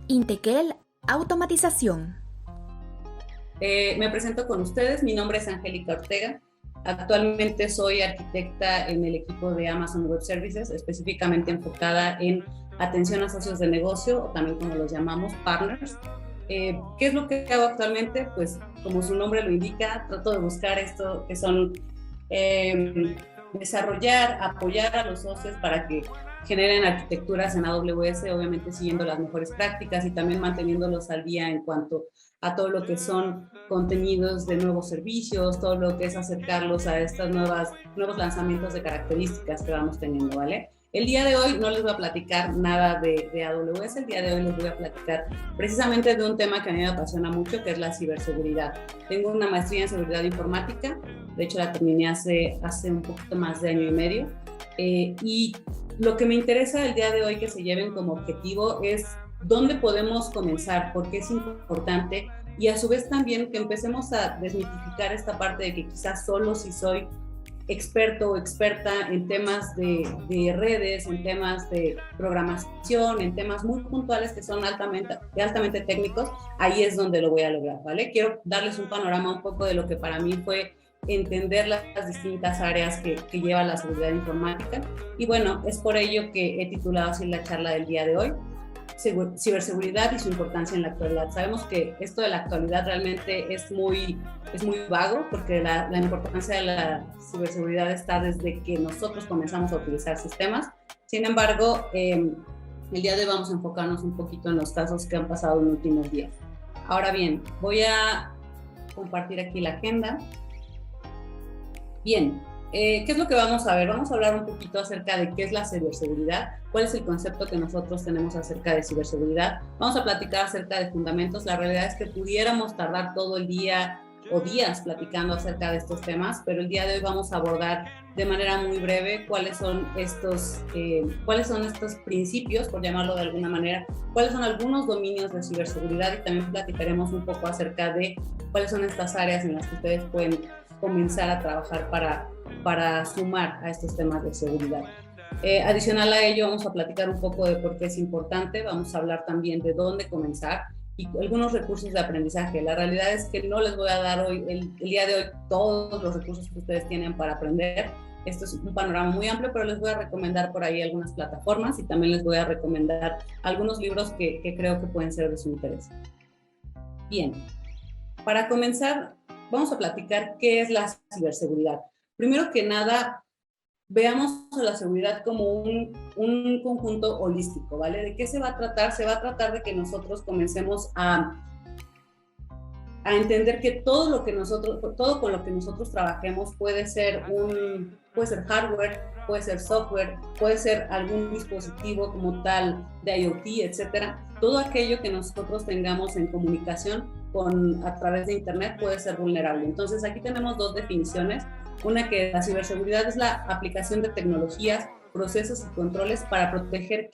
Intequel Automatización. Me presento con ustedes, mi nombre es Angélica Ortega. Actualmente soy arquitecta en el equipo de Amazon Web Services, específicamente enfocada en atención a socios de negocio, o también como los llamamos, partners. ¿Qué es lo que hago actualmente? Pues como su nombre lo indica, trato de buscar esto que son desarrollar, apoyar a los socios para que generen arquitecturas en AWS, obviamente siguiendo las mejores prácticas y también manteniéndolos al día en cuanto a todo lo que son contenidos de nuevos servicios, todo lo que es acercarlos a estos nuevos lanzamientos de características que vamos teniendo, ¿vale? El día de hoy no les voy a platicar nada de AWS, el día de hoy les voy a platicar precisamente de un tema que a mí me apasiona mucho, que es la ciberseguridad. Tengo una maestría en seguridad informática, de hecho la terminé hace un poquito más de año y medio, y lo que me interesa el día de hoy que se lleven como objetivo es dónde podemos comenzar, por qué es importante, y a su vez también que empecemos a desmitificar esta parte de que quizás solo si soy experto o experta en temas de redes, en temas de programación, en temas muy puntuales que son altamente técnicos, ahí es donde lo voy a lograr, ¿vale? Quiero darles un panorama un poco de lo que para mí fue entender las distintas áreas que lleva la seguridad informática. Y bueno, es por ello que he titulado así la charla del día de hoy, ciberseguridad y su importancia en la actualidad. Sabemos que esto de la actualidad realmente es muy vago, porque la importancia de la ciberseguridad está desde que nosotros comenzamos a utilizar sistemas. Sin embargo, el día de hoy vamos a enfocarnos un poquito en los casos que han pasado en los últimos días. Ahora bien, voy a compartir aquí la agenda. Bien, ¿qué es lo que vamos a ver? Vamos a hablar un poquito acerca de qué es la ciberseguridad, cuál es el concepto que nosotros tenemos acerca de ciberseguridad. Vamos a platicar acerca de fundamentos. La realidad es que pudiéramos tardar todo el día o días platicando acerca de estos temas, pero el día de hoy vamos a abordar de manera muy breve cuáles son estos principios, por llamarlo de alguna manera, cuáles son algunos dominios de ciberseguridad, y también platicaremos un poco acerca de cuáles son estas áreas en las que ustedes pueden comenzar a trabajar para sumar a estos temas de seguridad. Adicional a ello, vamos a platicar un poco de por qué es importante, vamos a hablar también de dónde comenzar y algunos recursos de aprendizaje. La realidad es que no les voy a dar hoy, el día de hoy, todos los recursos que ustedes tienen para aprender. Esto es un panorama muy amplio, pero les voy a recomendar por ahí algunas plataformas y también les voy a recomendar algunos libros que creo que pueden ser de su interés. Bien, para comenzar, vamos a platicar qué es la ciberseguridad. Primero que nada, veamos a la seguridad como un conjunto holístico, ¿vale? ¿De qué se va a tratar? Se va a tratar de que nosotros comencemos a entender que todo con lo que nosotros trabajemos puede ser hardware, puede ser software, puede ser algún dispositivo como tal de IoT, etcétera. Todo aquello que nosotros tengamos en comunicación a través de Internet puede ser vulnerable. Entonces aquí tenemos dos definiciones. Una, que la ciberseguridad es la aplicación de tecnologías, procesos y controles para proteger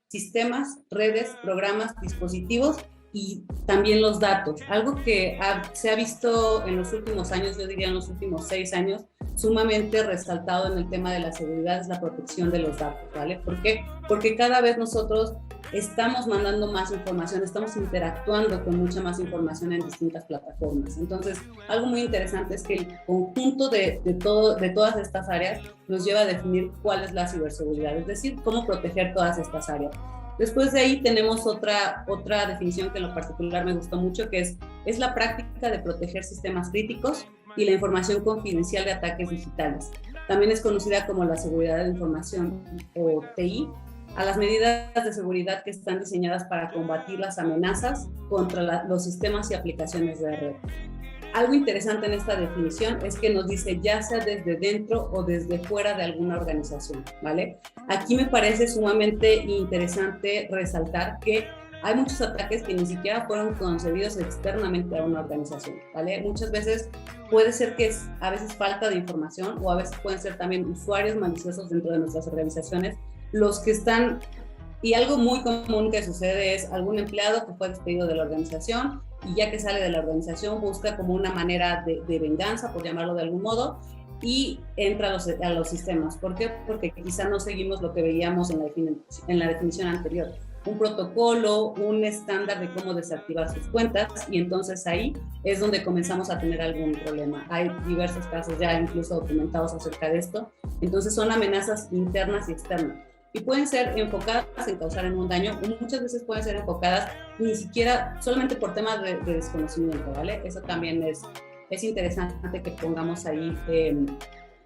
sistemas, redes, programas, dispositivos y también los datos. Algo que se ha visto en los últimos años, yo diría en los últimos 6 años, sumamente resaltado en el tema de la seguridad es la protección de los datos, ¿vale? ¿Por qué? Porque cada vez nosotros estamos mandando más información, estamos interactuando con mucha más información en distintas plataformas. Entonces, algo muy interesante es que el conjunto de todas estas áreas nos lleva a definir cuál es la ciberseguridad, es decir, cómo proteger todas estas áreas. Después de ahí tenemos otra definición que en lo particular me gustó mucho, que es la práctica de proteger sistemas críticos y la información confidencial de ataques digitales. También es conocida como la seguridad de información o TI, a las medidas de seguridad que están diseñadas para combatir las amenazas contra los sistemas y aplicaciones de red. Algo interesante en esta definición es que nos dice ya sea desde dentro o desde fuera de alguna organización, ¿vale? Aquí me parece sumamente interesante resaltar que hay muchos ataques que ni siquiera fueron concebidos externamente a una organización, ¿vale? Muchas veces puede ser que es a veces falta de información, o a veces pueden ser también usuarios maliciosos dentro de nuestras organizaciones los que están, y algo muy común que sucede es algún empleado que fue despedido de la organización y ya que sale de la organización busca como una manera de venganza, por llamarlo de algún modo, y entra a los sistemas. ¿Por qué? Porque quizá no seguimos lo que veíamos en la definición anterior. un protocolo, un estándar de cómo desactivar sus cuentas, y entonces ahí es donde comenzamos a tener algún problema. Hay diversos casos ya incluso documentados acerca de esto. Entonces son amenazas internas y externas. Y pueden ser enfocadas en causar un daño, o muchas veces pueden ser enfocadas ni siquiera solamente por temas de desconocimiento, ¿vale? Eso también es interesante que pongamos ahí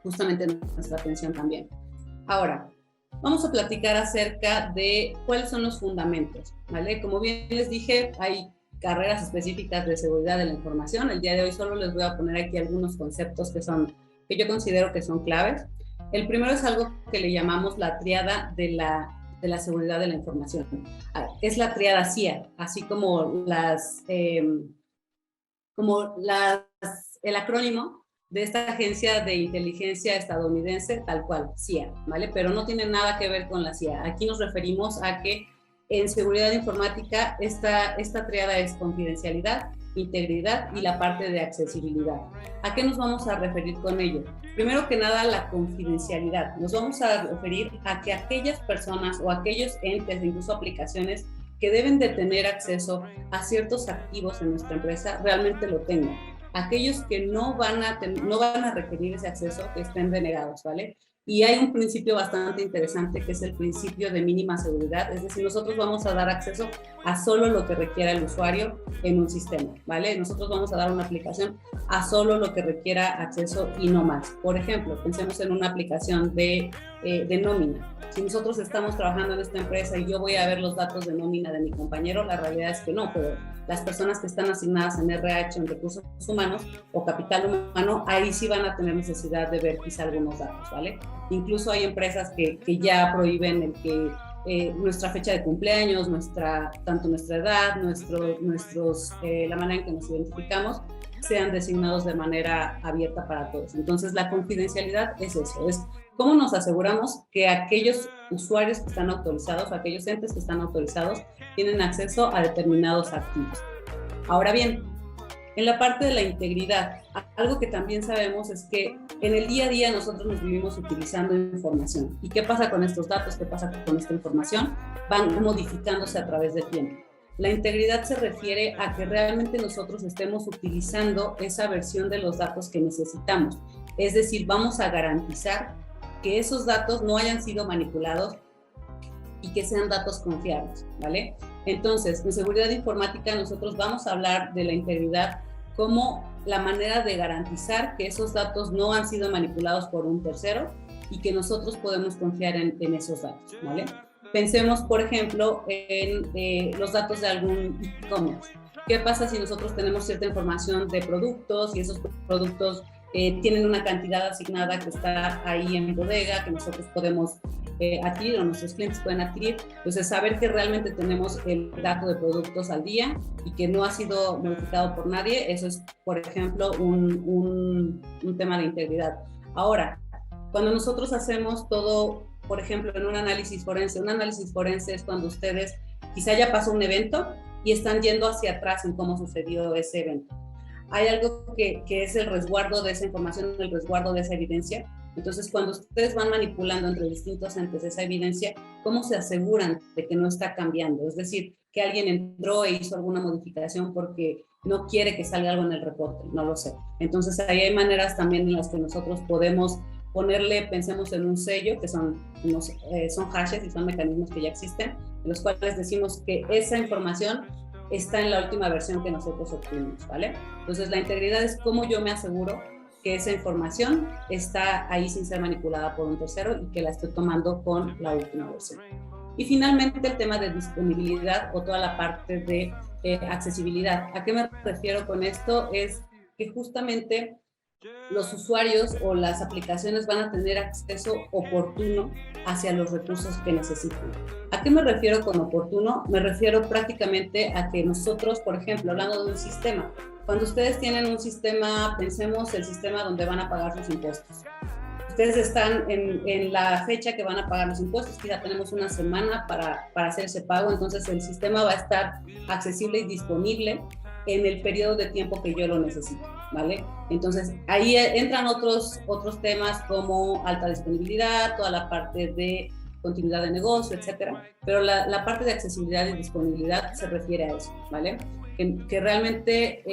justamente nuestra atención también. Ahora, vamos a platicar acerca de cuáles son los fundamentos, ¿vale? Como bien les dije, hay carreras específicas de seguridad de la información. El día de hoy solo les voy a poner aquí algunos conceptos que yo considero que son claves. El primero es algo que le llamamos la tríada de la seguridad de la información. Es la tríada CIA, así como el acrónimo de esta agencia de inteligencia estadounidense, tal cual, CIA, ¿vale? Pero no tiene nada que ver con la CIA. Aquí nos referimos a que en seguridad informática esta tríada es confidencialidad, integridad y la parte de accesibilidad. ¿A qué nos vamos a referir con ello? Primero que nada, la confidencialidad. Nos vamos a referir a que aquellas personas o aquellos entes, incluso aplicaciones, que deben de tener acceso a ciertos activos en nuestra empresa, realmente lo tengan. Aquellos que no van a requerir ese acceso, que estén denegados, ¿vale? Y hay un principio bastante interesante que es el principio de mínima seguridad, es decir, nosotros vamos a dar acceso a solo lo que requiera el usuario en un sistema, ¿vale? Nosotros vamos a dar una aplicación a solo lo que requiera acceso y no más. Por ejemplo, pensemos en una aplicación de nómina. Si nosotros estamos trabajando en esta empresa y yo voy a ver los datos de nómina de mi compañero, la realidad es que no, pero las personas que están asignadas en RH, en recursos humanos o capital humano, ahí sí van a tener necesidad de ver quizá algunos datos, ¿vale? Incluso hay empresas que ya prohíben el que nuestra fecha de cumpleaños, tanto nuestra edad, la manera en que nos identificamos, sean designados de manera abierta para todos. Entonces, la confidencialidad es eso, es cómo nos aseguramos que aquellos usuarios que están autorizados, aquellos entes que están autorizados, tienen acceso a determinados activos. Ahora bien, en la parte de la integridad, algo que también sabemos es que en el día a día nosotros nos vivimos utilizando información. ¿Y qué pasa con estos datos? ¿Qué pasa con esta información? Van modificándose a través del tiempo. La integridad se refiere a que realmente nosotros estemos utilizando esa versión de los datos que necesitamos. Es decir, vamos a garantizar que esos datos no hayan sido manipulados y que sean datos confiables, ¿vale? Entonces, en seguridad informática nosotros vamos a hablar de la integridad como la manera de garantizar que esos datos no han sido manipulados por un tercero y que nosotros podemos confiar en esos datos, ¿vale? Pensemos, por ejemplo, en los datos de algún e-commerce. ¿Qué pasa si nosotros tenemos cierta información de productos y esos productos tienen una cantidad asignada que está ahí en bodega, que nosotros podemos adquirir o nuestros clientes pueden adquirir? Entonces, saber que realmente tenemos el dato de productos al día y que no ha sido modificado por nadie, eso es, por ejemplo, un tema de integridad. Ahora, cuando nosotros hacemos todo, por ejemplo, en un análisis forense es cuando ustedes quizá ya pasó un evento y están yendo hacia atrás en cómo sucedió ese evento. Hay algo que es el resguardo de esa información, el resguardo de esa evidencia. Entonces, cuando ustedes van manipulando entre distintos entes esa evidencia, ¿cómo se aseguran de que no está cambiando? Es decir, que alguien entró e hizo alguna modificación porque no quiere que salga algo en el reporte, no lo sé. Entonces, ahí hay maneras también en las que nosotros podemos ponerle, pensemos en un sello, que son hashes y son mecanismos que ya existen, en los cuales decimos que esa información está en la última versión que nosotros obtuvimos, ¿vale? Entonces, la integridad es cómo yo me aseguro que esa información está ahí sin ser manipulada por un tercero y que la estoy tomando con la última versión. Y finalmente, el tema de disponibilidad o toda la parte de accesibilidad. ¿A qué me refiero con esto? Es que justamente los usuarios o las aplicaciones van a tener acceso oportuno hacia los recursos que necesitan. ¿A qué me refiero con oportuno? Me refiero prácticamente a que nosotros, por ejemplo, hablando de un sistema, cuando ustedes tienen un sistema, pensemos el sistema donde van a pagar sus impuestos. Ustedes están en la fecha que van a pagar los impuestos, quizá tenemos una semana para hacer ese pago, entonces el sistema va a estar accesible y disponible en el periodo de tiempo que yo lo necesito, ¿vale? Entonces, ahí entran otros temas como alta disponibilidad, toda la parte de continuidad de negocio, etcétera. Pero la parte de accesibilidad y disponibilidad se refiere a eso, ¿vale? Que realmente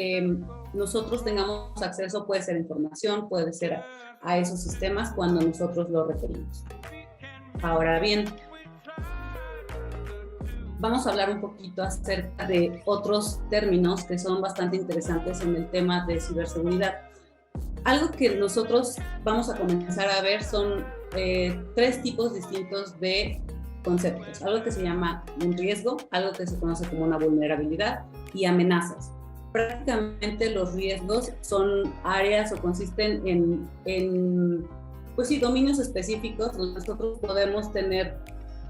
nosotros tengamos acceso, puede ser información, puede ser a esos sistemas cuando nosotros lo requerimos. Ahora bien, vamos a hablar un poquito acerca de otros términos que son bastante interesantes en el tema de ciberseguridad. Algo que nosotros vamos a comenzar a ver son 3 tipos distintos de conceptos. Algo que se llama un riesgo, algo que se conoce como una vulnerabilidad y amenazas. Prácticamente los riesgos son áreas o consisten en pues sí, dominios específicos donde nosotros podemos tener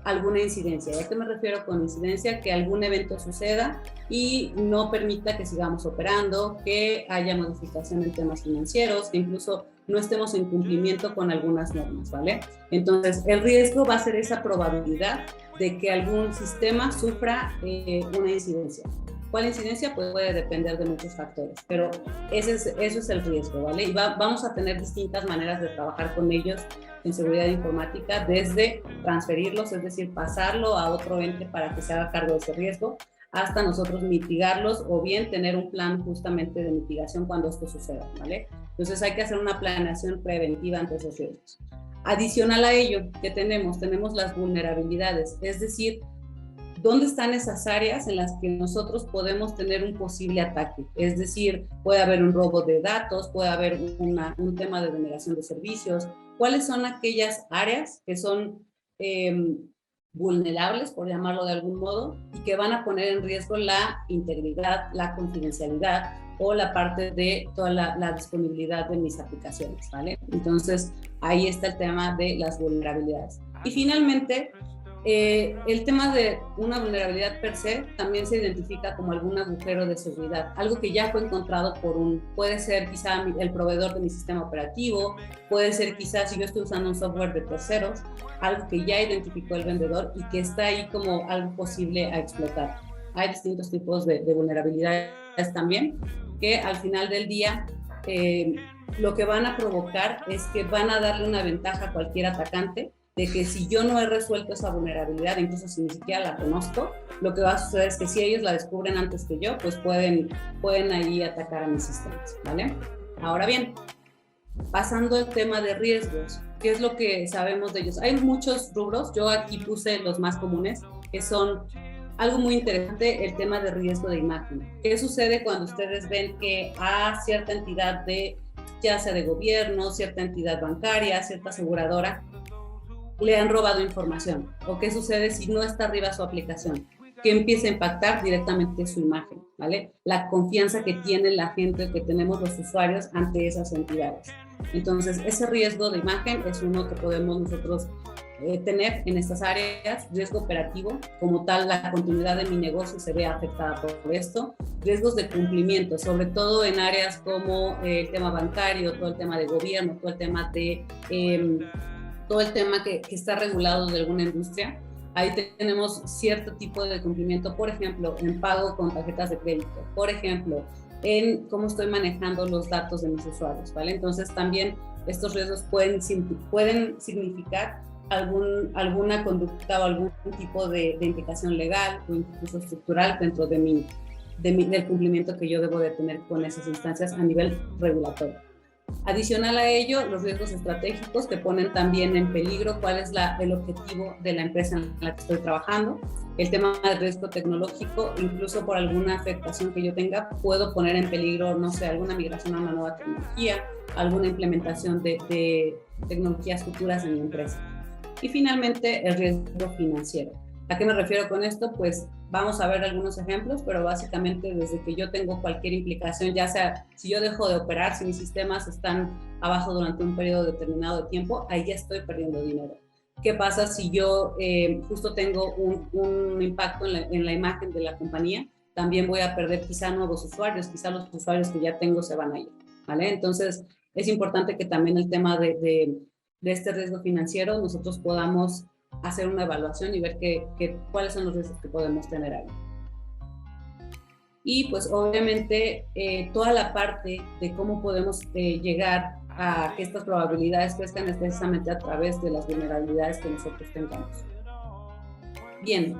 alguna incidencia. ¿A qué me refiero con incidencia? Que algún evento suceda y no permita que sigamos operando, que haya modificación en temas financieros, que incluso no estemos en cumplimiento con algunas normas, ¿vale? Entonces, el riesgo va a ser esa probabilidad de que algún sistema sufra una incidencia. ¿Cuál incidencia? Pues puede depender de muchos factores, pero eso es el riesgo, ¿vale? Y vamos a tener distintas maneras de trabajar con ellos en seguridad informática, desde transferirlos, es decir, pasarlo a otro ente para que se haga cargo de ese riesgo, hasta nosotros mitigarlos o bien tener un plan justamente de mitigación cuando esto suceda, ¿vale? Entonces hay que hacer una planeación preventiva ante esos riesgos. Adicional a ello, ¿qué tenemos? Tenemos las vulnerabilidades, es decir, ¿dónde están esas áreas en las que nosotros podemos tener un posible ataque? Es decir, puede haber un robo de datos, puede haber un tema de denegación de servicios. ¿Cuáles son aquellas áreas que son vulnerables, por llamarlo de algún modo, y que van a poner en riesgo la integridad, la confidencialidad o la parte de toda la disponibilidad de mis aplicaciones, ¿vale? Entonces, ahí está el tema de las vulnerabilidades. Y finalmente, el tema de una vulnerabilidad per se también se identifica como algún agujero de seguridad, algo que ya fue encontrado puede ser quizá el proveedor de mi sistema operativo, puede ser quizá si yo estoy usando un software de terceros, algo que ya identificó el vendedor y que está ahí como algo posible a explotar. Hay distintos tipos de vulnerabilidades también, que al final del día lo que van a provocar es que van a darle una ventaja a cualquier atacante, de que si yo no he resuelto esa vulnerabilidad, incluso si ni siquiera la conozco, lo que va a suceder es que si ellos la descubren antes que yo, pues pueden ahí atacar a mis sistemas, ¿vale? Ahora bien, pasando al tema de riesgos, ¿qué es lo que sabemos de ellos? Hay muchos rubros, yo aquí puse los más comunes, que son algo muy interesante, el tema de riesgo de imagen. ¿Qué sucede cuando ustedes ven que a cierta entidad ya sea de gobierno, cierta entidad bancaria, cierta aseguradora, le han robado información? ¿O qué sucede si no está arriba su aplicación? Que empieza a impactar directamente su imagen, ¿vale? La confianza que tiene la gente, que tenemos los usuarios ante esas entidades. Entonces, ese riesgo de imagen es uno que podemos nosotros tener en estas áreas. Riesgo operativo, como tal, la continuidad de mi negocio se ve afectada por esto. Riesgos de cumplimiento, sobre todo en áreas como el tema bancario, todo el tema de gobierno, todo el tema de... todo el tema que está regulado de alguna industria. Ahí tenemos cierto tipo de cumplimiento, por ejemplo, en pago con tarjetas de crédito, por ejemplo, en cómo estoy manejando los datos de mis usuarios, ¿vale? Entonces también estos riesgos pueden significar alguna conducta o algún tipo de implicación legal o incluso estructural dentro del cumplimiento que yo debo de tener con esas instancias a nivel regulatorio. Adicional a ello, los riesgos estratégicos que ponen también en peligro cuál es el objetivo de la empresa en la que estoy trabajando. El tema del riesgo tecnológico, incluso por alguna afectación que yo tenga, puedo poner en peligro, no sé, alguna migración a una nueva tecnología, alguna implementación de tecnologías futuras en mi empresa. Y finalmente, el riesgo financiero. ¿A qué me refiero con esto? Pues vamos a ver algunos ejemplos, pero básicamente desde que yo tengo cualquier implicación, ya sea si yo dejo de operar, si mis sistemas están abajo durante un periodo determinado de tiempo, ahí ya estoy perdiendo dinero. ¿Qué pasa si yo justo tengo un impacto en la imagen de la compañía? También voy a perder quizá nuevos usuarios, quizá los usuarios que ya tengo se van a ir, ¿vale? Entonces es importante que también el tema de este riesgo financiero nosotros podamos hacer una evaluación y ver cuáles son los riesgos que podemos tener ahí. Y pues obviamente toda la parte de cómo podemos llegar a que estas probabilidades crezcan es precisamente a través de las vulnerabilidades que nosotros tengamos. Bien,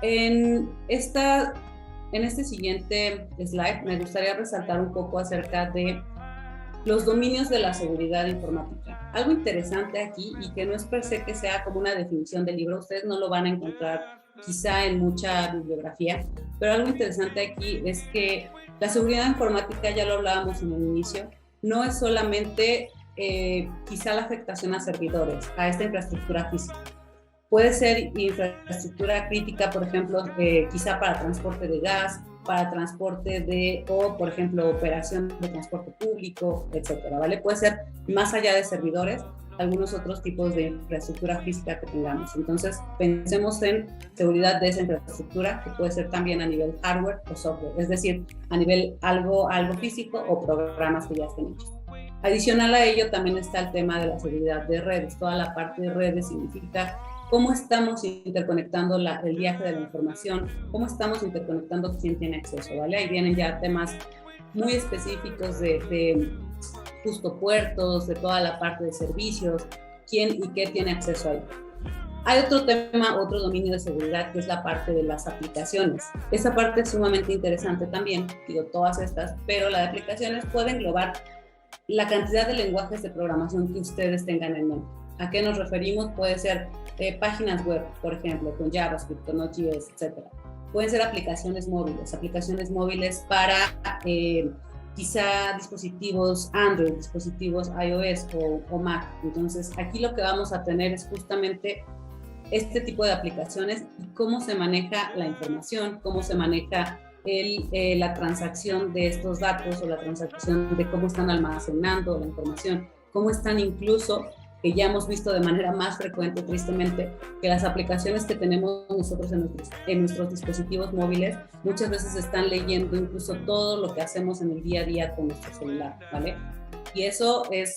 en este siguiente slide me gustaría resaltar un poco acerca de los dominios de la seguridad informática. Algo interesante aquí, y que no es per se que sea como una definición del libro, ustedes no lo van a encontrar quizá en mucha bibliografía, pero algo interesante aquí es que la seguridad informática, ya lo hablábamos en el inicio, no es solamente quizá la afectación a servidores, a esta infraestructura física. Puede ser infraestructura crítica, por ejemplo, quizá para transporte de gas, para transporte o, por ejemplo, operación de transporte público, etcétera, ¿vale? Puede ser más allá de servidores, algunos otros tipos de infraestructura física que tengamos. Entonces, pensemos en seguridad de esa infraestructura, que puede ser también a nivel hardware o software, es decir, a nivel algo físico o programas que ya estén hechos. Adicional a ello, también está el tema de la seguridad de redes. Toda la parte de redes significa cómo estamos interconectando el viaje de la información, cómo estamos interconectando quién tiene acceso, ¿vale? Ahí vienen ya temas muy específicos de justo puertos, de toda la parte de servicios, quién y qué tiene acceso ahí. Hay otro tema, otro dominio de seguridad, que es la parte de las aplicaciones. Esa parte es sumamente interesante también, digo, todas estas, pero las aplicaciones pueden englobar la cantidad de lenguajes de programación que ustedes tengan en mente. ¿A qué nos referimos? Puede ser páginas web, por ejemplo, con JavaScript, con Node.js, etc. Pueden ser aplicaciones móviles para quizá dispositivos Android, dispositivos iOS o Mac. Entonces, aquí lo que vamos a tener es justamente este tipo de aplicaciones y cómo se maneja la información, cómo se maneja la transacción de estos datos o la transacción de cómo están almacenando la información, cómo están incluso, que ya hemos visto de manera más frecuente, tristemente, que las aplicaciones que tenemos nosotros en nuestros dispositivos móviles muchas veces están leyendo incluso todo lo que hacemos en el día a día con nuestro celular, ¿vale? Y eso es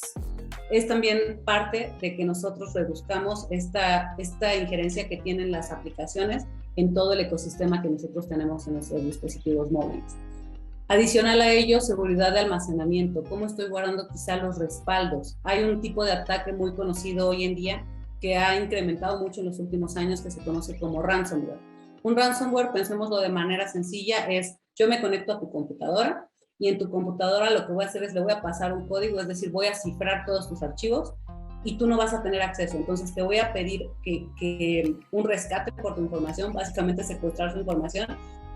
también parte de que nosotros reduzcamos esta injerencia que tienen las aplicaciones en todo el ecosistema que nosotros tenemos en nuestros dispositivos móviles. Adicional a ello, seguridad de almacenamiento. ¿Cómo estoy guardando quizá los respaldos? Hay un tipo de ataque muy conocido hoy en día que ha incrementado mucho en los últimos años, que se conoce como ransomware. Un ransomware, pensémoslo de manera sencilla, es yo me conecto a tu computadora y en tu computadora lo que voy a hacer es le voy a pasar un código, es decir, voy a cifrar todos tus archivos y tú no vas a tener acceso. Entonces te voy a pedir que un rescate por tu información, básicamente secuestrar su información,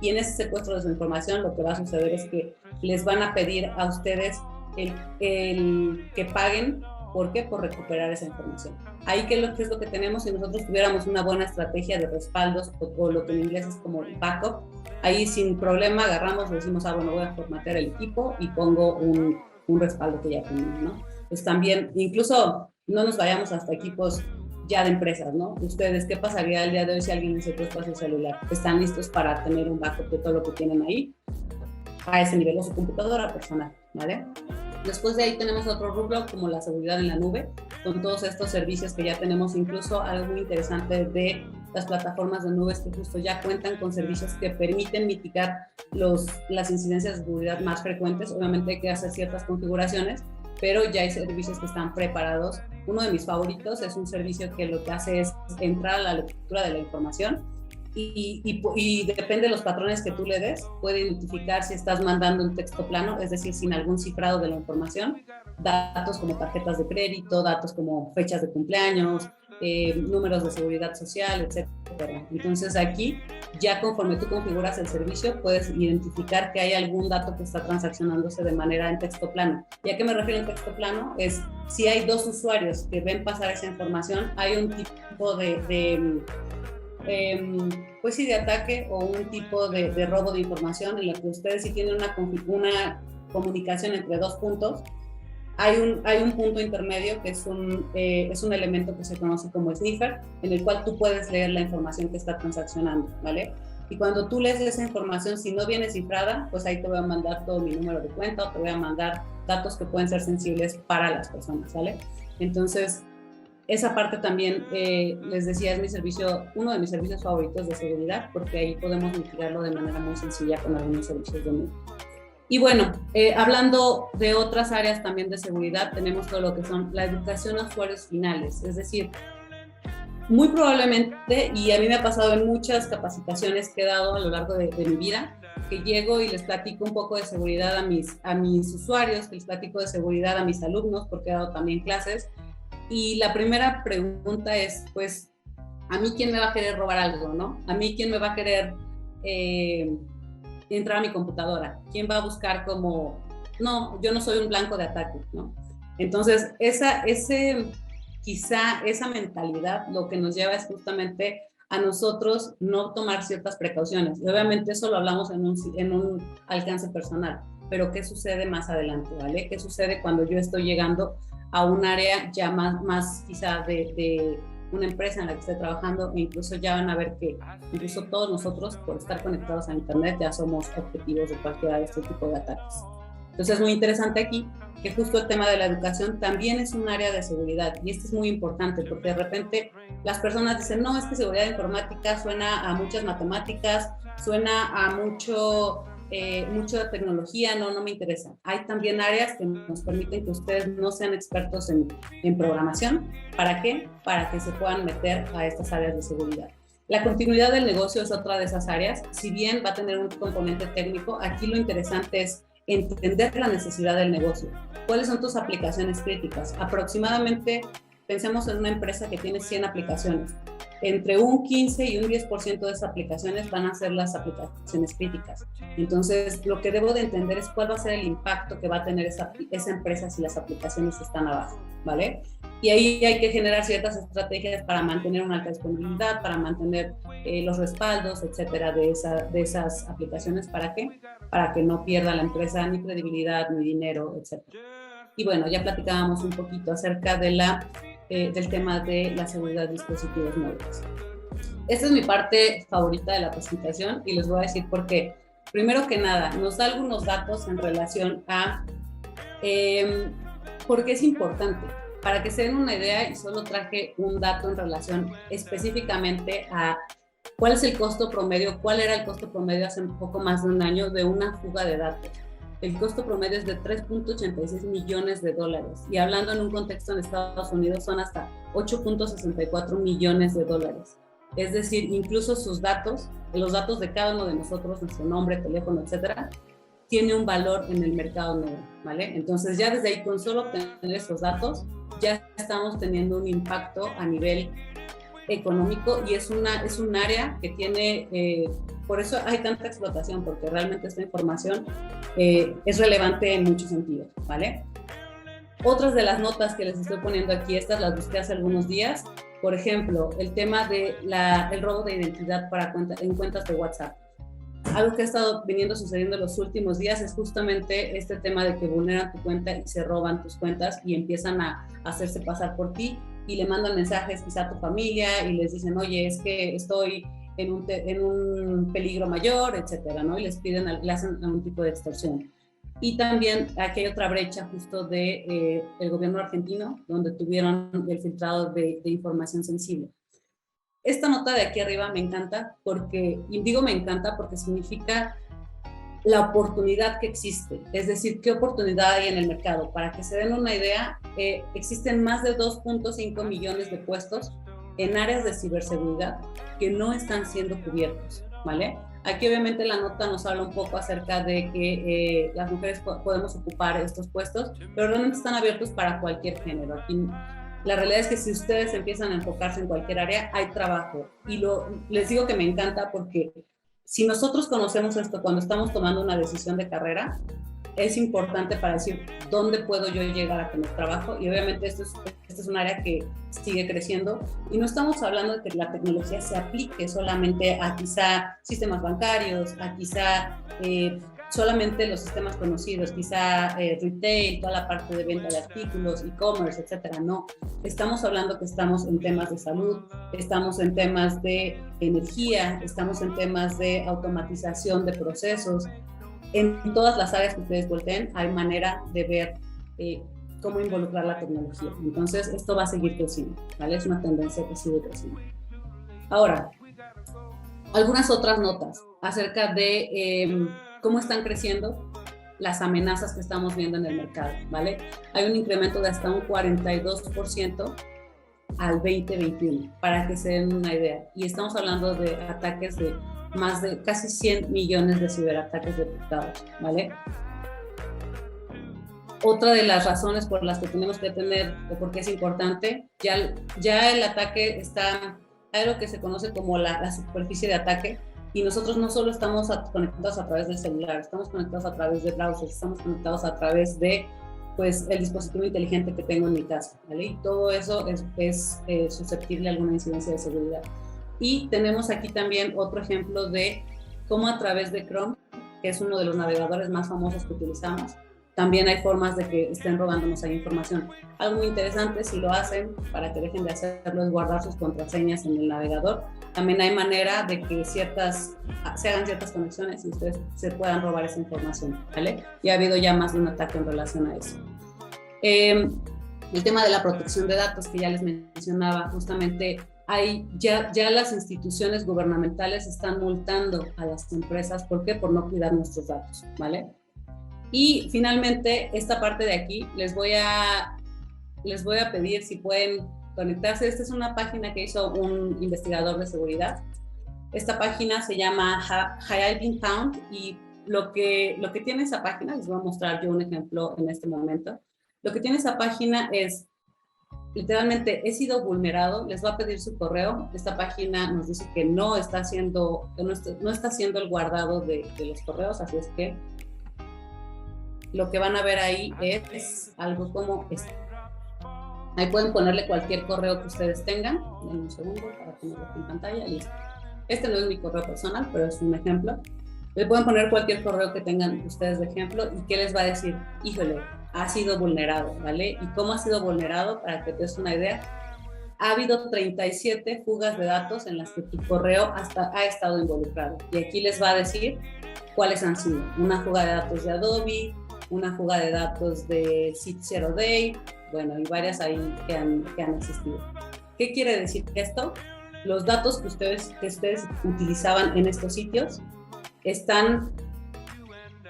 y en ese secuestro de su información lo que va a suceder es que les van a pedir a ustedes el que paguen. ¿Por qué? Por recuperar esa información. Ahí, ¿qué es lo que tenemos? Si nosotros tuviéramos una buena estrategia de respaldos, o lo que en inglés es como el backup, ahí sin problema agarramos y decimos, bueno, voy a formatear el equipo y pongo un respaldo que ya tenemos, ¿no? Pues también, incluso no nos vayamos hasta equipos ya de empresas, ¿no? Ustedes, ¿qué pasaría el día de hoy si alguien les secuestra su celular? ¿Están listos para tener un backup de todo lo que tienen ahí? A ese nivel, o su computadora personal, ¿vale? Después de ahí tenemos otro rubro como la seguridad en la nube, con todos estos servicios que ya tenemos, incluso algo muy interesante de las plataformas de nubes que justo ya cuentan con servicios que permiten mitigar las incidencias de seguridad más frecuentes. Obviamente hay que hacer ciertas configuraciones, pero ya hay servicios que están preparados. Uno de mis favoritos es un servicio que lo que hace es entrar a la lectura de la información y depende de los patrones que tú le des, puede identificar si estás mandando un texto plano, es decir, sin algún cifrado de la información, datos como tarjetas de crédito, datos como fechas de cumpleaños, números de seguridad social, etcétera. Entonces aquí, ya conforme tú configuras el servicio, puedes identificar que hay algún dato que está transaccionándose de manera en texto plano. ¿Y a qué me refiero en texto plano? Es si hay dos usuarios que ven pasar esa información, hay un tipo pues sí, de ataque o un tipo de robo de información en la que ustedes, si tienen una comunicación entre dos puntos, hay un punto intermedio que es un elemento que se conoce como sniffer, en el cual tú puedes leer la información que está transaccionando, ¿vale? Y cuando tú lees esa información, si no viene cifrada, pues ahí te voy a mandar todo mi número de cuenta o te voy a mandar datos que pueden ser sensibles para las personas, ¿vale? Entonces, esa parte también, les decía, es uno de mis servicios favoritos de seguridad, porque ahí podemos mitigarlo de manera muy sencilla con algunos servicios de nube. Y bueno, hablando de otras áreas también de seguridad, tenemos todo lo que son la educación a usuarios finales, es decir, Muy probablemente, y a mí me ha pasado en muchas capacitaciones que he dado a lo largo de mi vida, que llego y les platico un poco de seguridad a mis usuarios, que les platico de seguridad a mis alumnos, porque he dado también clases, y la primera pregunta es, pues, ¿a mí quién me va a querer robar algo, no? ¿A mí quién me va a querer entrar a mi computadora? ¿Quién va a buscar como, no, yo no soy un blanco de ataque, ¿no? Entonces, quizá esa mentalidad lo que nos lleva es justamente a nosotros no tomar ciertas precauciones. Y obviamente eso lo hablamos en un alcance personal, pero ¿qué sucede más adelante, ¿vale? ¿Qué sucede cuando yo estoy llegando a un área ya más quizá de una empresa en la que estoy trabajando, e incluso ya van a ver que incluso todos nosotros, por estar conectados a internet, ya somos objetivos de cualquiera de este tipo de ataques? Entonces es muy interesante aquí que justo el tema de la educación también es un área de seguridad, y esto es muy importante porque de repente las personas dicen, no, es que seguridad informática suena a muchas matemáticas, suena a mucha tecnología, no me interesa. Hay también áreas que nos permiten que ustedes no sean expertos en programación. ¿Para qué? Para que se puedan meter a estas áreas de seguridad. La continuidad del negocio es otra de esas áreas. Si bien va a tener un componente técnico, aquí lo interesante es entender la necesidad del negocio. ¿Cuáles son tus aplicaciones críticas? Aproximadamente, pensemos en una empresa que tiene 100 aplicaciones. Entre un 15 y un 10% de esas aplicaciones van a ser las aplicaciones críticas. Entonces, lo que debo de entender es cuál va a ser el impacto que va a tener esa empresa si las aplicaciones están abajo, ¿vale? Y ahí hay que generar ciertas estrategias para mantener una alta disponibilidad, para mantener los respaldos, etcétera, de esas aplicaciones. ¿Para qué? Para que no pierda la empresa ni credibilidad, ni dinero, etcétera. Y bueno, ya platicábamos un poquito acerca de del tema de la seguridad de dispositivos móviles. Esta es mi parte favorita de la presentación y les voy a decir por qué. Primero que nada, nos da algunos datos en relación a por qué es importante. Para que se den una idea, y solo traje un dato en relación específicamente a cuál es el costo promedio, cuál era el costo promedio hace un poco más de un año de una fuga de datos. El costo promedio es de 3.86 millones de dólares. Y hablando en un contexto en Estados Unidos, son hasta 8.64 millones de dólares. Es decir, incluso sus datos, los datos de cada uno de nosotros, nuestro nombre, teléfono, etcétera, tiene un valor en el mercado negro, ¿vale? Entonces ya desde ahí, con solo obtener esos datos, ya estamos teniendo un impacto a nivel económico, y es un área que tiene, por eso hay tanta explotación, porque realmente esta información es relevante en muchos sentidos, ¿vale? Otras de las notas que les estoy poniendo aquí, estas las busqué hace algunos días. Por ejemplo, el tema de el robo de identidad en cuentas de WhatsApp. Algo que ha estado viniendo sucediendo en los últimos días es justamente este tema de que vulneran tu cuenta y se roban tus cuentas y empiezan a hacerse pasar por ti y le mandan mensajes quizá a tu familia y les dicen, oye, es que estoy en un peligro mayor, etcétera, ¿no? Y le hacen algún tipo de extorsión. Y también aquí hay otra brecha justo de el gobierno argentino, donde tuvieron el filtrado de información sensible. Esta nota de aquí arriba me encanta y digo me encanta porque significa la oportunidad que existe, es decir, qué oportunidad hay en el mercado. Para que se den una idea, existen más de 2.5 millones de puestos en áreas de ciberseguridad que no están siendo cubiertos, ¿vale? Aquí obviamente la nota nos habla un poco acerca de que las mujeres podemos ocupar estos puestos, pero realmente están abiertos para cualquier género. Aquí la realidad es que si ustedes empiezan a enfocarse en cualquier área, hay trabajo. Y les digo que me encanta porque si nosotros conocemos esto cuando estamos tomando una decisión de carrera, es importante para decir dónde puedo yo llegar a tener trabajo. Y obviamente esto es un área que sigue creciendo. Y no estamos hablando de que la tecnología se aplique solamente a quizá sistemas bancarios, a quizá solamente los sistemas conocidos, quizá retail, toda la parte de venta de artículos, e-commerce, etcétera. No, estamos hablando que estamos en temas de salud, estamos en temas de energía, estamos en temas de automatización de procesos. En todas las áreas que ustedes volteen hay manera de ver cómo involucrar la tecnología. Entonces, esto va a seguir creciendo, ¿vale? Es una tendencia que sigue creciendo. Ahora, algunas otras notas acerca de cómo están creciendo las amenazas que estamos viendo en el mercado, ¿vale? Hay un incremento de hasta un 42% al 2021, para que se den una idea. Y estamos hablando de ataques de más de casi 100 millones de ciberataques detectados, ¿vale? Otra de las razones por las que tenemos que tener, o porque es importante, ya el ataque está, hay algo que se conoce como la superficie de ataque, y nosotros no solo estamos conectados a través del celular, estamos conectados a través de browsers, estamos conectados a través de, pues, el dispositivo inteligente que tengo en mi casa, ¿vale? Y todo eso es susceptible a alguna incidencia de seguridad. Y tenemos aquí también otro ejemplo de cómo a través de Chrome, que es uno de los navegadores más famosos que utilizamos, también hay formas de que estén robándonos ahí información. Algo muy interesante, si lo hacen, para que dejen de hacerlo, es guardar sus contraseñas en el navegador. También hay manera de que se hagan ciertas conexiones y ustedes se puedan robar esa información, ¿vale? Y ha habido ya más de un ataque en relación a eso. El tema de la protección de datos que ya les mencionaba, justamente ya las instituciones gubernamentales están multando a las empresas. ¿Por qué? Por no cuidar nuestros datos, ¿vale? Y finalmente, esta parte de aquí, les voy a pedir si pueden conectarse. Esta es una página que hizo un investigador de seguridad. Esta página se llama Hiving Pound, y lo que tiene esa página, les voy a mostrar yo un ejemplo en este momento. Lo que tiene esa página es, literalmente, he sido vulnerado, les va a pedir su correo. Esta página nos dice que no está haciendo el guardado de los correos, así es que lo que van a ver ahí es algo como esto. Ahí pueden ponerle cualquier correo que ustedes tengan. Denme un segundo para ponerlo en pantalla. Listo. Este no es mi correo personal, pero es un ejemplo. Le pueden poner cualquier correo que tengan ustedes de ejemplo. ¿Y qué les va a decir? Híjole, ha sido vulnerado, ¿vale? ¿Y cómo ha sido vulnerado? Para que te des una idea. Ha habido 37 fugas de datos en las que tu correo ha estado involucrado. Y aquí les va a decir cuáles han sido. Una fuga de datos de Adobe, una fuga de datos de Seed Zero Day, bueno, y varias ahí que han existido. ¿Qué quiere decir esto? Los datos que ustedes utilizaban en estos sitios están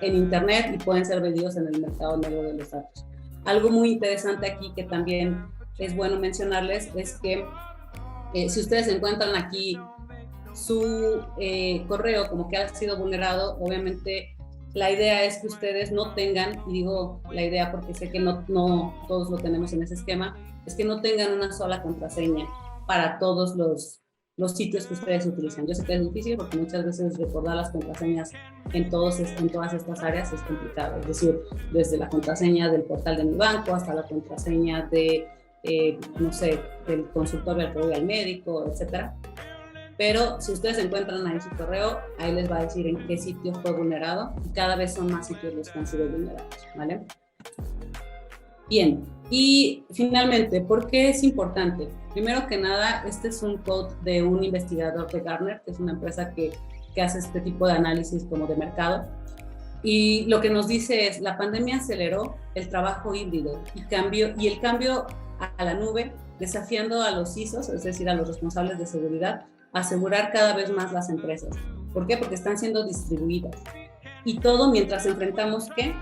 en internet y pueden ser vendidos en el mercado negro de los datos. Algo muy interesante aquí que también es bueno mencionarles es que si ustedes encuentran aquí su correo como que ha sido vulnerado, obviamente la idea es que ustedes no tengan, y digo la idea porque sé que no todos lo tenemos en ese esquema, es que no tengan una sola contraseña para todos los sitios que ustedes utilizan. Yo sé que es difícil porque muchas veces recordar las contraseñas en todas estas áreas es complicado. Es decir, desde la contraseña del portal de mi banco hasta la contraseña de, no sé, del consultorio al que voy al médico, etcétera. Pero si ustedes encuentran ahí su correo, ahí les va a decir en qué sitio fue vulnerado, y cada vez son más sitios los que han sido vulnerados, ¿vale? Bien, y finalmente, ¿por qué es importante? Primero que nada, este es un code de un investigador de Gartner, que es una empresa que hace este tipo de análisis como de mercado, y lo que nos dice es, la pandemia aceleró el trabajo híbrido y el cambio a la nube, desafiando a los CISOs, es decir, a los responsables de seguridad, asegurar cada vez más las empresas. ¿Por qué? Porque están siendo distribuidas. Y todo mientras enfrentamos, ¿qué?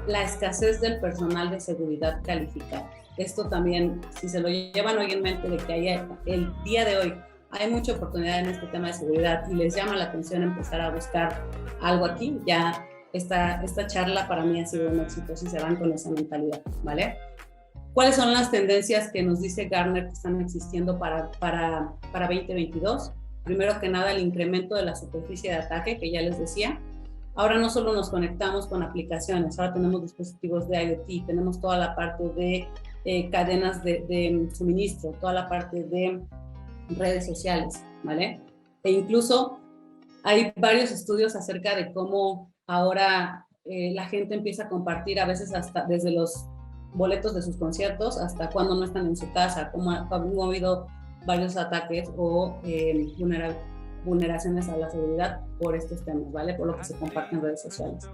La escasez del personal de seguridad calificado. Esto también, si se lo llevan hoy en mente, de que el día de hoy hay mucha oportunidad en este tema de seguridad y les llama la atención empezar a buscar algo aquí, ya esta charla para mí ha sido un éxito si se van con esa mentalidad, ¿vale? ¿Cuáles son las tendencias que nos dice Gartner que están existiendo para 2022? Primero que nada, el incremento de la superficie de ataque, que ya les decía. Ahora no solo nos conectamos con aplicaciones, ahora tenemos dispositivos de IoT, tenemos toda la parte de cadenas de suministro, toda la parte de redes sociales, ¿vale? E incluso hay varios estudios acerca de cómo ahora la gente empieza a compartir, a veces hasta desde los boletos de sus conciertos hasta cuando no están en su casa, como ha habido varios ataques o vulneraciones a la seguridad por estos temas, ¿vale? Por lo que se comparte en redes sociales.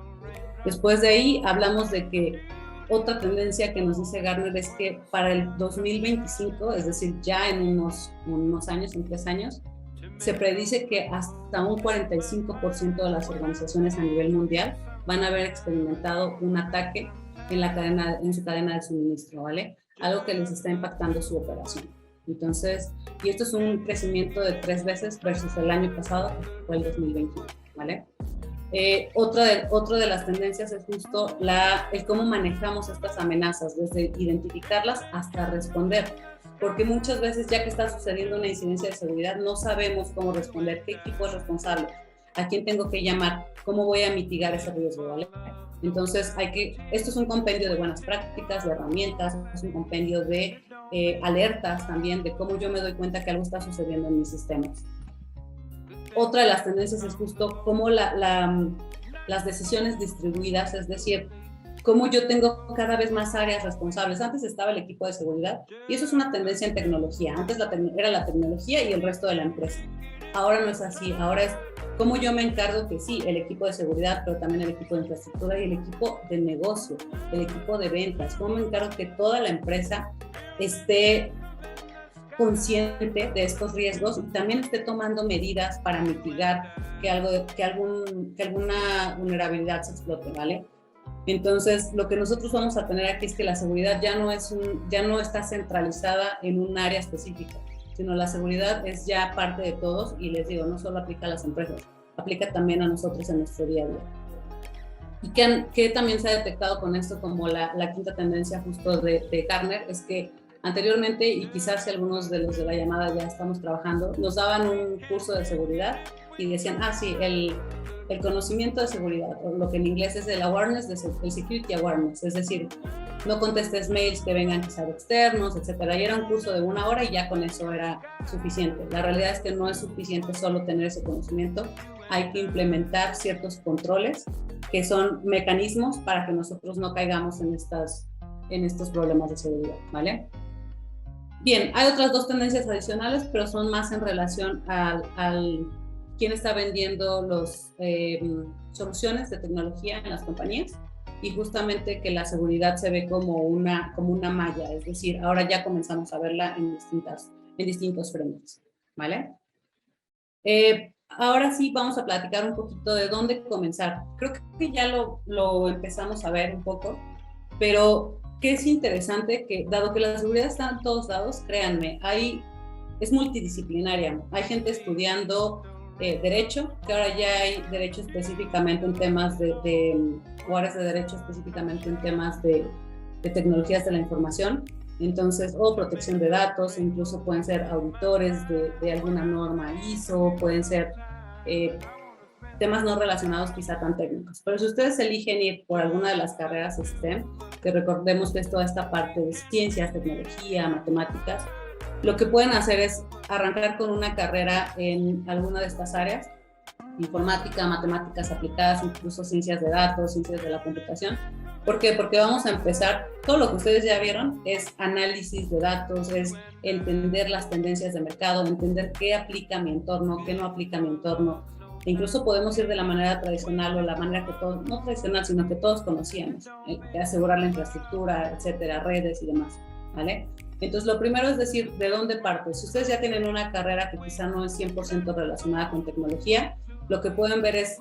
Después de ahí hablamos de que otra tendencia que nos dice Gartner es que para el 2025, es decir, ya en unos años, en 3 años, se predice que hasta un 45% de las organizaciones a nivel mundial van a haber experimentado un ataque en su cadena de suministro, ¿vale? Algo que les está impactando su operación. Entonces, y esto es un crecimiento de 3 veces versus el año pasado, que fue el 2021, ¿vale? Otra de las tendencias es justo el cómo manejamos estas amenazas, desde identificarlas hasta responder, porque muchas veces ya que está sucediendo una incidencia de seguridad, no sabemos cómo responder, qué equipo es responsable, a quién tengo que llamar, cómo voy a mitigar ese riesgo, ¿vale? Entonces, esto es un compendio de buenas prácticas, de herramientas, es un compendio de alertas también, de cómo yo me doy cuenta que algo está sucediendo en mis sistemas. Otra de las tendencias es justo cómo las decisiones distribuidas, es decir, cómo yo tengo cada vez más áreas responsables. Antes estaba el equipo de seguridad y eso es una tendencia en tecnología. Antes era la tecnología y el resto de la empresa. Ahora no es así. Ahora es cómo yo me encargo que sí, el equipo de seguridad, pero también el equipo de infraestructura y el equipo de negocio, el equipo de ventas. Cómo me encargo que toda la empresa esté consciente de estos riesgos y también esté tomando medidas para mitigar que alguna vulnerabilidad se explote, ¿vale? Entonces, lo que nosotros vamos a tener aquí es que la seguridad ya no está centralizada en un área específica, sino la seguridad es ya parte de todos y les digo, no solo aplica a las empresas, aplica también a nosotros en nuestro día a día. Y que también se ha detectado con esto como la quinta tendencia justo de Gartner es que anteriormente, y quizás si algunos de los de la llamada ya estamos trabajando, nos daban un curso de seguridad y decían, sí, el conocimiento de seguridad, o lo que en inglés es el awareness, el security awareness, es decir, no contestes mails que vengan quizás externos, etcétera. Y era un curso de 1 hora y ya con eso era suficiente. La realidad es que no es suficiente solo tener ese conocimiento, hay que implementar ciertos controles que son mecanismos para que nosotros no caigamos en estos problemas de seguridad, ¿vale? Bien, hay otras 2 tendencias adicionales, pero son más en relación al quién está vendiendo las soluciones de tecnología en las compañías y justamente que la seguridad se ve como una malla, es decir, ahora ya comenzamos a verla en distintos frentes, ¿vale? Ahora sí vamos a platicar un poquito de dónde comenzar. Creo que ya lo empezamos a ver un poco, pero que es interesante que, dado que la seguridad está en todos lados, créanme, es multidisciplinaria. Hay gente estudiando derecho, que ahora ya hay derecho específicamente en temas o áreas de derecho específicamente en temas de tecnologías de la información, entonces, o protección de datos, incluso pueden ser auditores de alguna norma ISO, pueden ser temas no relacionados quizá tan técnicos. Pero si ustedes eligen ir por alguna de las carreras STEM, que recordemos que es toda esta parte de ciencias, tecnología, matemáticas, lo que pueden hacer es arrancar con una carrera en alguna de estas áreas, informática, matemáticas aplicadas, incluso ciencias de datos, ciencias de la computación. ¿Por qué? Porque vamos a empezar, todo lo que ustedes ya vieron es análisis de datos, es entender las tendencias de mercado, entender qué aplica a mi entorno, qué no aplica a mi entorno. E incluso podemos ir de la manera tradicional o la manera que todos, no tradicional, sino que todos conocíamos, asegurar la infraestructura, etcétera, redes y demás, ¿vale? Entonces, lo primero es decir, ¿de dónde parte? Si ustedes ya tienen una carrera que quizá no es 100% relacionada con tecnología, lo que pueden ver es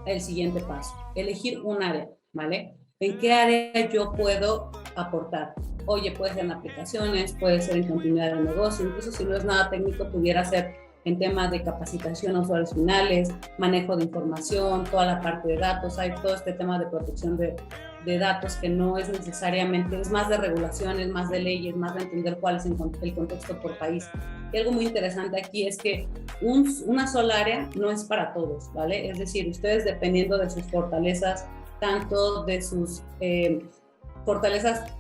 el siguiente paso, elegir un área, ¿vale? ¿En qué área yo puedo aportar? Oye, puede ser en aplicaciones, puede ser en continuidad de negocio, incluso si no es nada técnico, pudiera ser en temas de capacitación a usuarios finales, manejo de información, toda la parte de datos, hay todo este tema de protección de datos que no es necesariamente, es más de regulaciones, más de leyes, más de entender cuál es el contexto por país. Y algo muy interesante aquí es que una sola área no es para todos, ¿vale? Es decir, ustedes dependiendo de sus fortalezas, tanto de sus fortalezas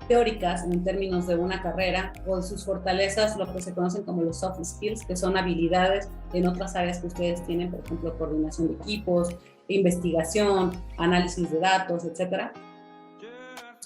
teóricas en términos de una carrera o de sus fortalezas, lo que se conocen como los soft skills, que son habilidades en otras áreas que ustedes tienen, por ejemplo, coordinación de equipos, investigación, análisis de datos, etcétera.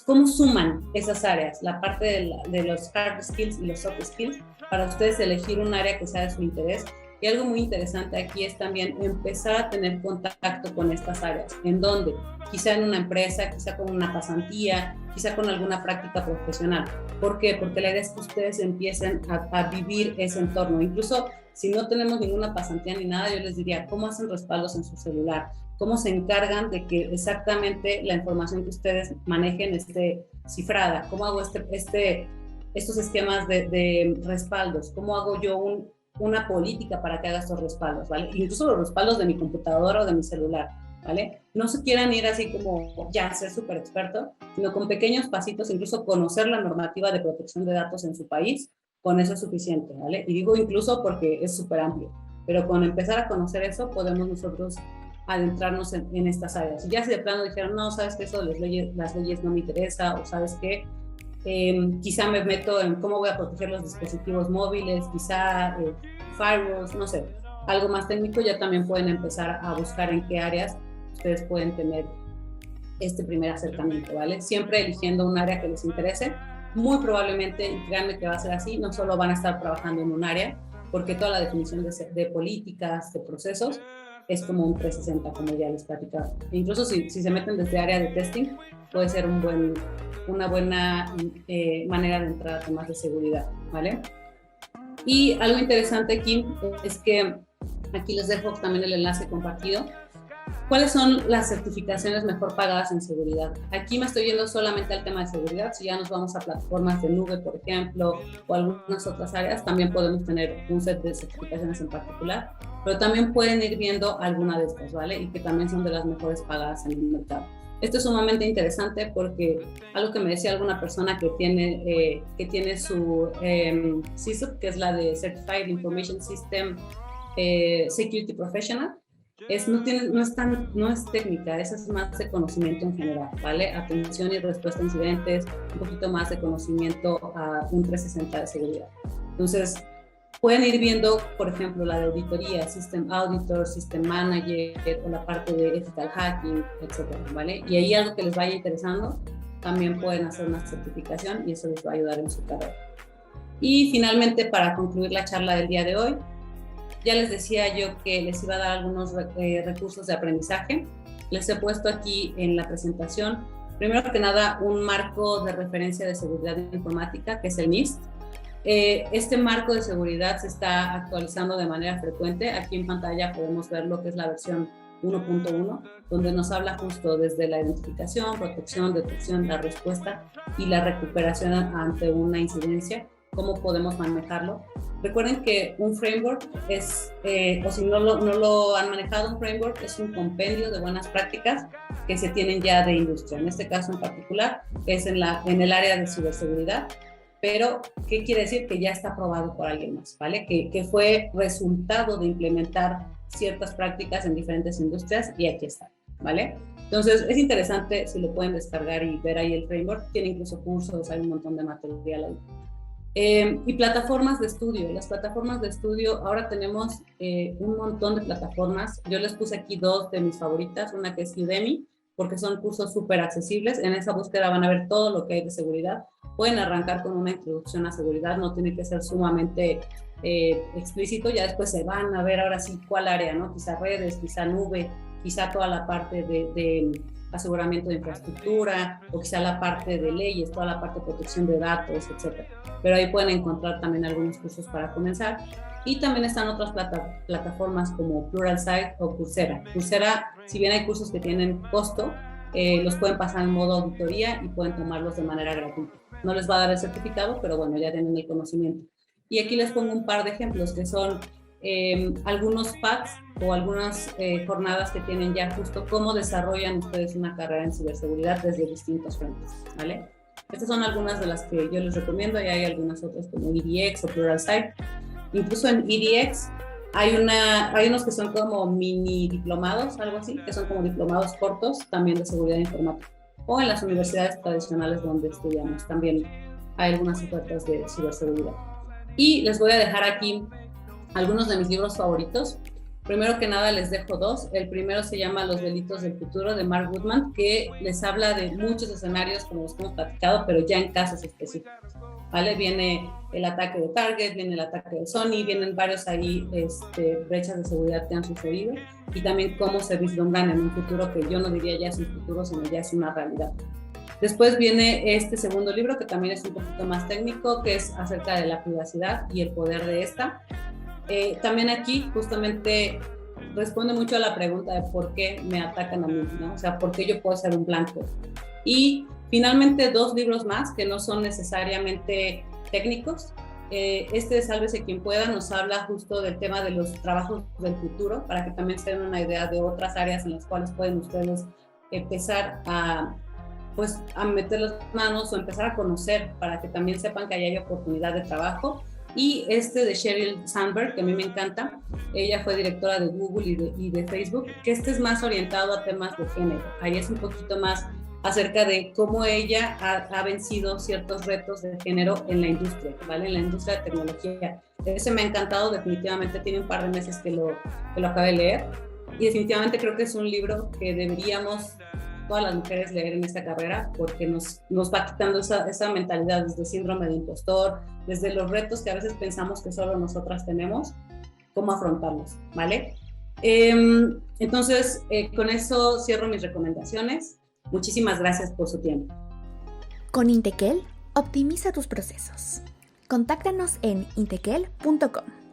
¿Cómo suman esas áreas, la parte de los hard skills y los soft skills, para ustedes elegir un área que sea de su interés? Y algo muy interesante aquí es también empezar a tener contacto con estas áreas. ¿En dónde? Quizá en una empresa, quizá con una pasantía, quizá con alguna práctica profesional. ¿Por qué? Porque la idea es que ustedes empiecen a vivir ese entorno. Incluso si no tenemos ninguna pasantía ni nada, yo les diría, ¿cómo hacen respaldos en su celular? ¿Cómo se encargan de que exactamente la información que ustedes manejen esté cifrada? ¿Cómo hago estos esquemas de respaldos. ¿Cómo hago yo una política para que haga estos respaldos, ¿vale? Incluso los respaldos de mi computadora o de mi celular, ¿vale? No se quieran ir así como ya ser súper experto, sino con pequeños pasitos, incluso conocer la normativa de protección de datos en su país, con eso es suficiente, ¿vale? Y digo incluso porque es súper amplio, pero con empezar a conocer eso podemos nosotros adentrarnos en estas áreas. Y ya si de plano dijeron, no, sabes que eso de las leyes no me interesa, o sabes que quizá me meto en cómo voy a proteger los dispositivos móviles, quizá firewalls, no sé, algo más técnico, ya también pueden empezar a buscar en qué áreas ustedes pueden tener este primer acercamiento, ¿vale? Siempre eligiendo un área que les interese. Muy probablemente, y créanme que va a ser así, no solo van a estar trabajando en un área, porque toda la definición de políticas, de procesos, es como un 360, como ya les platicaba. E incluso si se meten desde área de testing, puede ser una buena manera de entrar a temas de seguridad, ¿vale? Y algo interesante aquí es que aquí les dejo también el enlace compartido. ¿Cuáles son las certificaciones mejor pagadas en seguridad? Aquí me estoy yendo solamente al tema de seguridad. Si ya nos vamos a plataformas de nube, por ejemplo, o algunas otras áreas, también podemos tener un set de certificaciones en particular, pero también pueden ir viendo alguna de estas, ¿vale? Y que también son de las mejores pagadas en el mercado. Esto es sumamente interesante porque algo que me decía alguna persona que tiene su CISO, que es la de Certified Information System Security Professional, no es técnica, es más de conocimiento en general, ¿vale? Atención y respuesta a incidentes, un poquito más de conocimiento a un 360 de seguridad. Entonces, pueden ir viendo, por ejemplo, la de auditoría, System Auditor, System Manager, o la parte de Ethical Hacking, etcétera, ¿vale? Y ahí algo que les vaya interesando, también pueden hacer una certificación y eso les va a ayudar en su carrera. Y finalmente, para concluir la charla del día de hoy, ya les decía yo que les iba a dar algunos recursos de aprendizaje. Les he puesto aquí en la presentación, primero que nada, un marco de referencia de seguridad informática, que es el NIST. Este marco de seguridad se está actualizando de manera frecuente. Aquí en pantalla podemos ver lo que es la versión 1.1, donde nos habla justo desde la identificación, protección, detección, la respuesta y la recuperación ante una incidencia, cómo podemos manejarlo. Recuerden que un framework es, o si no lo han manejado, un framework es un compendio de buenas prácticas que se tienen ya de industria. En este caso en particular es en el área de ciberseguridad, pero ¿qué quiere decir? Que ya está aprobado por alguien más, ¿vale? Que fue resultado de implementar ciertas prácticas en diferentes industrias y aquí está, ¿vale? Entonces es interesante si lo pueden descargar y ver ahí el framework. Tiene incluso cursos, hay un montón de material ahí. Y plataformas de estudio. Las plataformas de estudio, ahora tenemos un montón de plataformas. Yo les puse aquí dos de mis favoritas, una que es Udemy, porque son cursos súper accesibles. En esa búsqueda van a ver todo lo que hay de seguridad. Pueden arrancar con una introducción a seguridad, no tiene que ser sumamente explícito, ya después se van a ver ahora sí cuál área, ¿no? Quizá redes, quizá nube, quizá toda la parte de aseguramiento de infraestructura, o quizá la parte de leyes, toda la parte de protección de datos, etcétera. Pero ahí pueden encontrar también algunos cursos para comenzar. Y también están otras plataformas como Pluralsight o Coursera. Coursera, si bien hay cursos que tienen costo, los pueden pasar en modo auditoría y pueden tomarlos de manera gratuita. No les va a dar el certificado, pero bueno, ya tienen el conocimiento. Y aquí les pongo un par de ejemplos que son algunos pads o algunas jornadas que tienen ya justo cómo desarrollan ustedes una carrera en ciberseguridad desde distintos frentes, ¿vale? Estas son algunas de las que yo les recomiendo y hay algunas otras como EDX o Pluralsight. Incluso en EDX hay unos que son como mini diplomados, algo así, que son como diplomados cortos también de seguridad informática. O en las universidades tradicionales donde estudiamos también hay algunas ofertas de ciberseguridad. Y les voy a dejar aquí algunos de mis libros favoritos. Primero que nada les dejo dos. El primero se llama Los delitos del futuro, de Mark Goodman, que les habla de muchos escenarios como los que hemos platicado, pero ya en casos específicos, ¿vale? Viene el ataque de Target, viene el ataque de Sony, vienen varios ahí brechas de seguridad que han sucedido y también cómo se vislumbran en un futuro que yo no diría ya es un futuro, sino ya es una realidad. Después viene este segundo libro que también es un poquito más técnico, que es acerca de la privacidad y el poder de esta. También aquí justamente responde mucho a la pregunta de por qué me atacan a mí, ¿no? O sea, por qué yo puedo ser un blanco. Y finalmente dos libros más que no son necesariamente técnicos. Este de Sálvese Quien Pueda nos habla justo del tema de los trabajos del futuro, para que también se den una idea de otras áreas en las cuales pueden ustedes empezar a meter las manos o empezar a conocer, para que también sepan que ahí hay oportunidad de trabajo. Y este de Sheryl Sandberg, que a mí me encanta, ella fue directora de Google y de Facebook, que este es más orientado a temas de género. Ahí es un poquito más acerca de cómo ella ha vencido ciertos retos de género en la industria, ¿vale? En la industria de tecnología. Ese me ha encantado, definitivamente. Tiene un par de meses que lo acabé de leer, y definitivamente creo que es un libro que deberíamos todas las mujeres leer en esta carrera, porque nos va quitando esa mentalidad desde síndrome de impostor, desde los retos que a veces pensamos que solo nosotras tenemos, cómo afrontarlos, ¿vale? Entonces, con eso cierro mis recomendaciones. Muchísimas gracias por su tiempo. Con Intequel, optimiza tus procesos. Contáctanos en intequel.com.